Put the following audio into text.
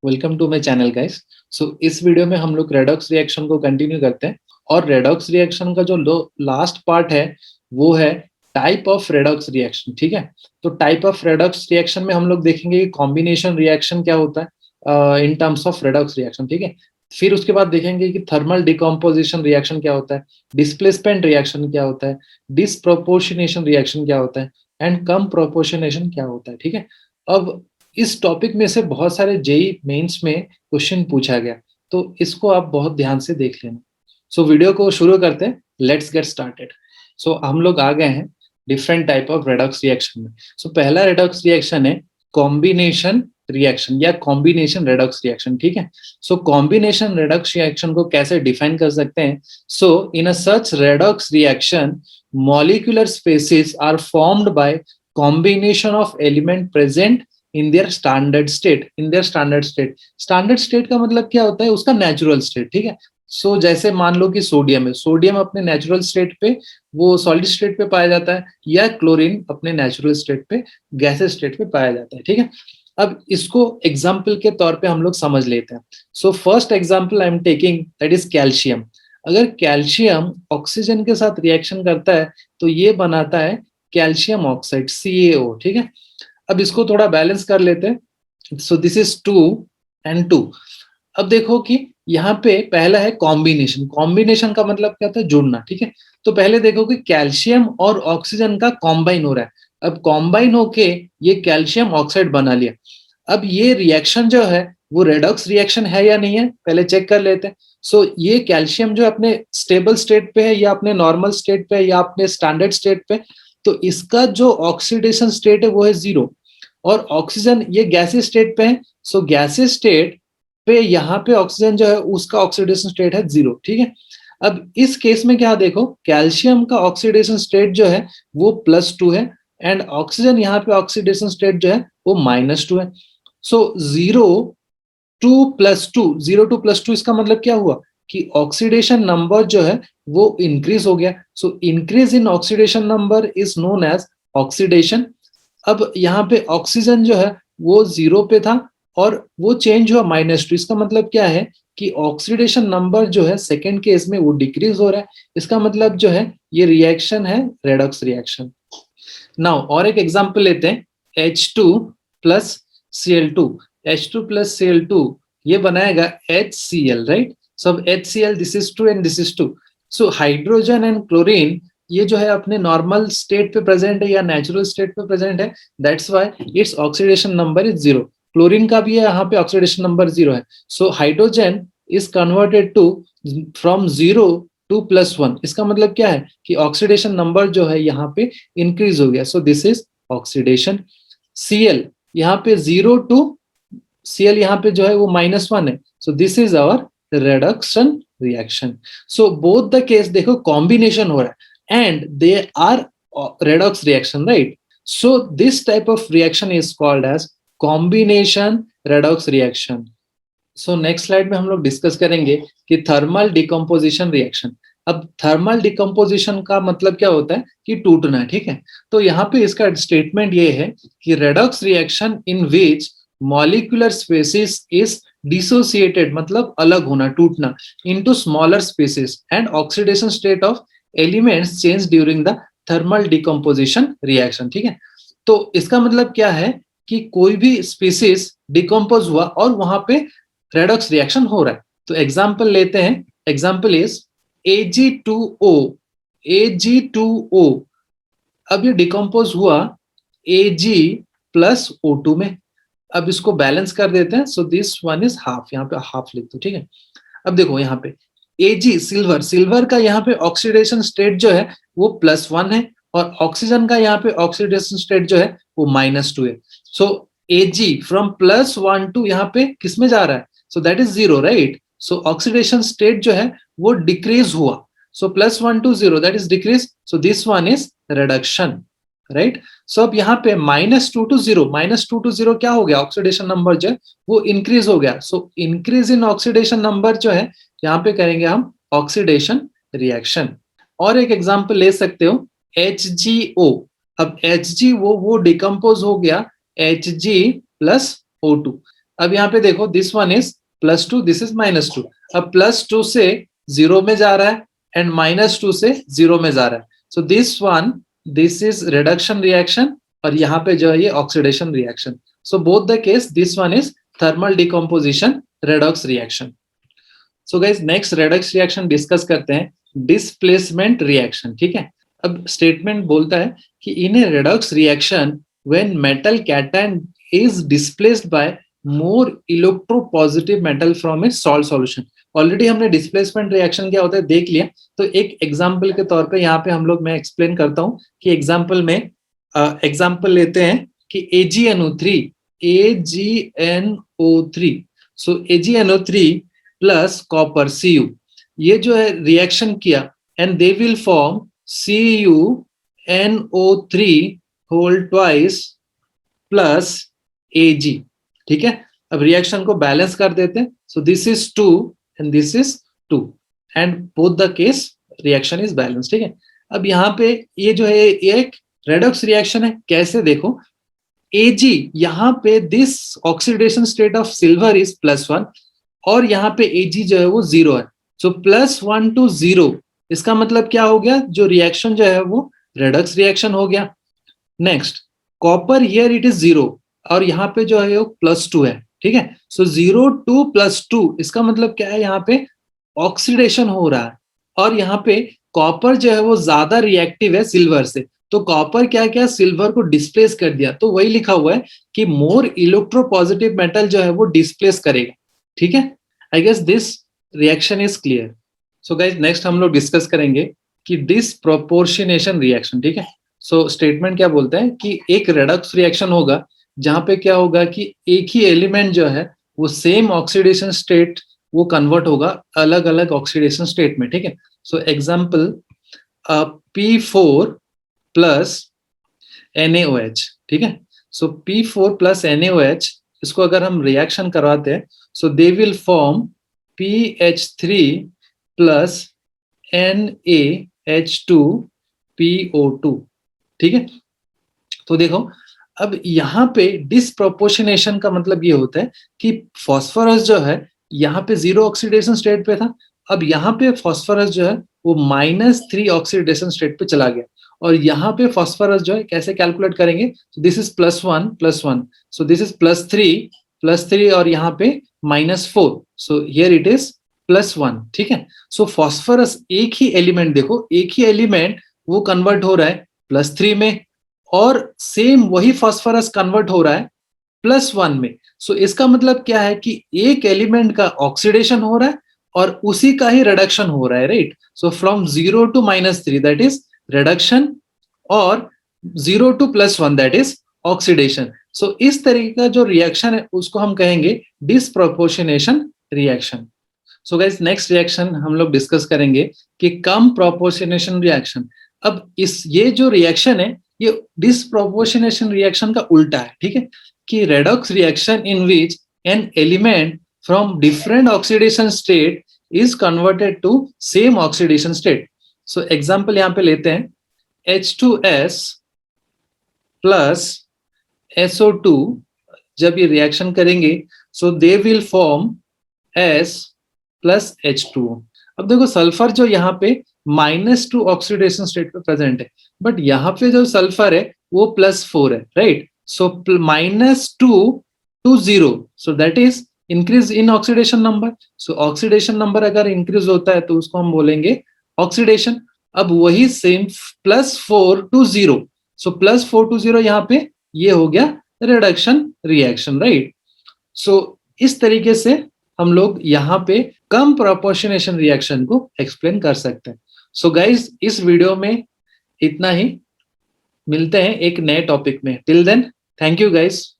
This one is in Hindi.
Welcome to my channel guys. So इस वीडियो में हम लोग रेडॉक्स रिएक्शन को कंटिन्यू करते हैं और रेडॉक्स रिएक्शन का जो लास्ट पार्ट है वो है टाइप ऑफ रेडॉक्स रिएक्शन। ठीक है, तो टाइप ऑफ रेडॉक्स रिएक्शन में हम लोग देखेंगे कि कॉम्बिनेशन रिएक्शन क्या होता है in terms of redox reaction. ठीक है, फिर उसके बाद देखेंगे कि थर्मल डिकम्पोजिशन रिएक्शन क्या होता है, डिस्प्लेसमेंट रिएक्शन क्या होता है, डिसप्रोपोर्शनेशन रिएक्शन क्या होता है एंड कम प्रोपोर्शनेशन क्या होता है। ठीक है, अब इस टॉपिक में से बहुत सारे जेई मेंस में क्वेश्चन पूछा गया, तो इसको आप बहुत ध्यान से देख लेना। सो वीडियो को शुरू करते हैं, लेट्स गेट स्टार्टेड। सो हम लोग आ गए हैं different type of redox reaction में। सो पहला रेडॉक्स रिएक्शन है कॉम्बिनेशन रिएक्शन या कॉम्बिनेशन रेडॉक्स रिएक्शन। ठीक है, सो कॉम्बिनेशन रेडॉक्स रिएक्शन को कैसे डिफाइन कर सकते हैं? So in a such redox reaction molecular species are formed by combination of element present in their standard state. In their standard state, standard state का मतलब क्या होता है? उसका नेचुरल स्टेट। ठीक है, सो जैसे मान लो कि सोडियम है, सोडियम अपने नेचुरल स्टेट पे वो सॉलिड स्टेट पे पाया जाता है, या क्लोरीन अपने नेचुरल स्टेट पे गैसेस स्टेट पे पाया जाता है। ठीक है, अब इसको एग्जाम्पल के तौर पे हम लोग समझ लेते हैं। So first example I am taking, that is calcium. अगर कैल्शियम ऑक्सीजन के साथ रिएक्शन करता है तो ये बनाता है कैल्शियम ऑक्साइड CaO। ठीक है, अब इसको थोड़ा बैलेंस कर लेते हैं। सो दिस इज 2 and 2। अब देखो कि यहाँ पे पहला है कॉम्बिनेशन। कॉम्बिनेशन का मतलब क्या होता है? जुड़ना। ठीक है, तो पहले देखो कि कैल्शियम और ऑक्सीजन का कॉम्बाइन हो रहा है। अब कॉम्बाइन होके ये कैल्शियम ऑक्साइड बना लिया। अब ये रिएक्शन जो है वो रेडॉक्स रिएक्शन है या नहीं है, पहले चेक कर लेते हैं। सो ये कैल्शियम जो अपने स्टेबल स्टेट पे है या अपने नॉर्मल स्टेट पे या अपने स्टैंडर्ड स्टेट पे, तो इसका जो ऑक्सीडेशन स्टेट है वो है 0। और ऑक्सीजन ये गैसेस स्टेट पे है, सो गैसेस स्टेट पे यहाँ पे ऑक्सीजन जो है उसका ऑक्सीडेशन स्टेट है 0। ठीक है, अब इस केस में क्या देखो, कैल्शियम का ऑक्सीडेशन स्टेट जो है वो +2 है एंड ऑक्सीजन यहाँ पे ऑक्सीडेशन स्टेट जो है वो -2 है। सो 0 to +2 इसका मतलब क्या हुआ कि ऑक्सीडेशन नंबर जो है वो इंक्रीज हो गया। So increase in oxidation number is known as oxidation. अब यहाँ पे ऑक्सीजन जो है वो 0 पे था और वो चेंज हुआ -2। इसका मतलब क्या है कि ऑक्सीडेशन नंबर जो है सेकेंड केस में वो डिक्रीज हो रहा है। इसका मतलब जो है ये रिएक्शन है रेडॉक्स रिएक्शन। नाउ और एक एग्जांपल लेते हैं, H2 plus Cl2। H2 plus Cl2 ये बनाएगा HCl, राइट? सो अब HCl this is 2 and this is 2। So hydrogen and chlorine ये जो है अपने नॉर्मल स्टेट पे प्रेजेंट है या नेचुरल स्टेट पे प्रेजेंट है, that's why its oxidation number is 0। Chlorine का भी यहाँ पे ऑक्सीडेशन नंबर 0 है। So hydrogen is converted to from 0 to +1। इसका मतलब क्या है कि ऑक्सीडेशन नंबर जो है यहाँ पे इंक्रीज हो गया। सो दिस इज ऑक्सीडेशन। Cl यहाँ पे 0 to Cl यहाँ पे जो है वो -1 है। So this is our reduction reaction. So both the case देखो कॉम्बिनेशन हो रहा है and they are redox reaction, right? So this type of reaction is called as combination redox reaction. So next slide में हम लोग डिस्कस करेंगे कि थर्मल डिकम्पोजिशन रिएक्शन। अब थर्मल डिकम्पोजिशन का मतलब क्या होता है कि टूटना। ठीक है, तो यहाँ पे इसका स्टेटमेंट ये है कि redox reaction in which molecular species is dissociated, मतलब अलग होना, टूटना, into smaller species and oxidation state of elements change during the thermal decomposition reaction. ठीक है, तो इसका मतलब क्या है कि कोई भी स्पीसीज डिकम्पोज हुआ और वहां पे रेडॉक्स रिएक्शन हो रहा है। तो एग्जांपल लेते हैं, एग्जांपल इज Ag2O। Ag2O अब ये डिकम्पोज हुआ Ag प्लस O2 में। अब इसको बैलेंस कर देते हैं। सो दिस वन इज हाफ, यहाँ पे हाफ लिख दो। ठीक है, अब देखो यहाँ पे Ag सिल्वर, सिल्वर का यहाँ पे ऑक्सीडेशन स्टेट जो है वो +1 है और ऑक्सीजन का यहाँ पे ऑक्सीडेशन स्टेट जो है वो -2 है। सो Ag फ्रॉम +1 टू यहाँ पे किस में जा रहा है? So that is 0, right? So oxidation state जो है वो डिक्रीज हुआ। So +1 to 0 that is decrease. So this one is reduction, right? So अब यहाँ पे -2 to 0, -2 to 0 क्या हो गया? ऑक्सीडेशन नंबर जो है वो इंक्रीज हो गया। So increase in oxidation number जो है यहाँ पे करेंगे हम ऑक्सीडेशन रिएक्शन। और एक एग्जांपल ले सकते हो HgO। अब Hg वो डिकम्पोज हो गया Hg प्लस O2। अब यहाँ पे देखो this one is +2, this is -2। अब +2 से 0 में जा रहा है एंड -2 से 0 में जा रहा है। So this is reduction reaction और यहाँ पे जो है ये oxidation reaction. So both the case this one is thermal decomposition redox reaction. So guys next redox reaction discuss करते हैं, डिस्प्लेसमेंट रिएक्शन। ठीक है, अब स्टेटमेंट बोलता है कि in a redox reaction when metal cation is displaced by more electropositive metal from a salt solution. Already हमने डिस्प्लेसमेंट रिएक्शन क्या होता है देख लिया, तो एक एग्जांपल के तौर पे यहाँ पे हम लोग, मैं एक्सप्लेन करता हूँ कि एग्जांपल में एग्जांपल लेते हैं कि AgNO3 सो AgNO3 प्लस कॉपर Cu, ये जो है रिएक्शन किया and they will form CuNO3 whole twice plus Ag। ठीक है, अब रिएक्शन को बैलेंस कर देते हैं। सो this is 2 and this is 2 and both the case reaction is balance. ठीक है, अब यहाँ पे ये जो है एक रेडॉक्स रिएक्शन है। कैसे देखो, Ag यहाँ पे this oxidation state of silver is +1 और यहाँ पे Ag जो है वो 0 है। सो +1 to 0 इसका मतलब क्या हो गया, जो रिएक्शन जो है वो रेडॉक्स रिएक्शन हो गया। Next copper here it is 0 और यहाँ पे जो है वो +2 है। ठीक है, सो 0 to +2 इसका मतलब क्या है, यहाँ पे ऑक्सीडेशन हो रहा है और यहाँ पे कॉपर जो है वो ज्यादा रिएक्टिव है सिल्वर से, तो कॉपर क्या क्या सिल्वर को डिस्प्लेस कर दिया। तो वही लिखा हुआ है कि मोर इलेक्ट्रोपॉजिटिव मेटल जो है वो डिस्प्लेस करेगा। ठीक है, I guess this reaction is clear. So guys next हम लोग डिस्कस करेंगे कि डिसप्रोपोर्शनेशन रिएक्शन। ठीक है, सो स्टेटमेंट क्या बोलता है कि एक रेडॉक्स रिएक्शन होगा जहां पे क्या होगा कि एक ही एलिमेंट जो है वो सेम ऑक्सीडेशन स्टेट वो कन्वर्ट होगा अलग अलग ऑक्सीडेशन स्टेट में। ठीक है, so example P4 plus NaOH। ठीक है, सो P4 प्लस NaOH इसको अगर हम रिएक्शन करवाते हैं, so they will form PH3 plus NaH2PO2। ठीक है, तो देखो अब यहाँ पे डिसप्रोपोर्शनेशन का मतलब ये होता है कि फास्फोरस जो है यहाँ पे 0 ऑक्सीडेशन स्टेट पे था, अब यहाँ पे फास्फोरस जो है वो -3 ऑक्सीडेशन स्टेट पे चला गया और यहाँ पे फास्फोरस जो है कैसे कैलकुलेट करेंगे, this is +1 so this is +3 और यहाँ पे -4, सो हियर इट इज +1। ठीक है, सो फास्फोरस एक ही एलिमेंट, देखो एक ही एलिमेंट वो कन्वर्ट हो रहा है +3 में और सेम वही फास्फोरस कन्वर्ट हो रहा है +1 में। सो इसका मतलब क्या है कि एक एलिमेंट का ऑक्सीडेशन हो रहा है और उसी का ही रिडक्शन हो रहा है, right. So from 0 to -3 that is reduction और 0 to +1 दैट इज ऑक्सीडेशन। सो इस तरीके का जो रिएक्शन है उसको हम कहेंगे डिसप्रोपोर्शनेशन रिएक्शन। सो गाइस नेक्स्ट रिएक्शन हम लोग डिस्कस करेंगे कि कम प्रोपोर्शनेशन रिएक्शन। अब ये जो रिएक्शन है ये डिसप्रोपोर्शनेशन रिएक्शन का उल्टा है। ठीक है, कि redox reaction in which an element from different oxidation state is converted to same oxidation state. So example यहाँ पे लेते हैं H2S प्लस SO2 जब ये रिएक्शन करेंगे so they will form S plus H2O। अब देखो सल्फर जो यहाँ पे -2 ऑक्सीडेशन स्टेट पे प्रेजेंट है, बट यहाँ पे जो सल्फर है वो +4 है, right. So -2 to 0, so that is increase in oxidation number. So oxidation number अगर इंक्रीज होता है तो उसको हम बोलेंगे ऑक्सीडेशन। अब वही सेम +4 to 0, सो +4 to 0 यहाँ पे ये हो गया रिडक्शन रिएक्शन, राइट। सो इस तरीके से हम लोग यहाँ पे कम प्रोपोर्शनेशन रिएक्शन को एक्सप्लेन कर सकते हैं। सो गाइज इस वीडियो में इतना ही, मिलते हैं एक नए टॉपिक में। Till then thank you guys.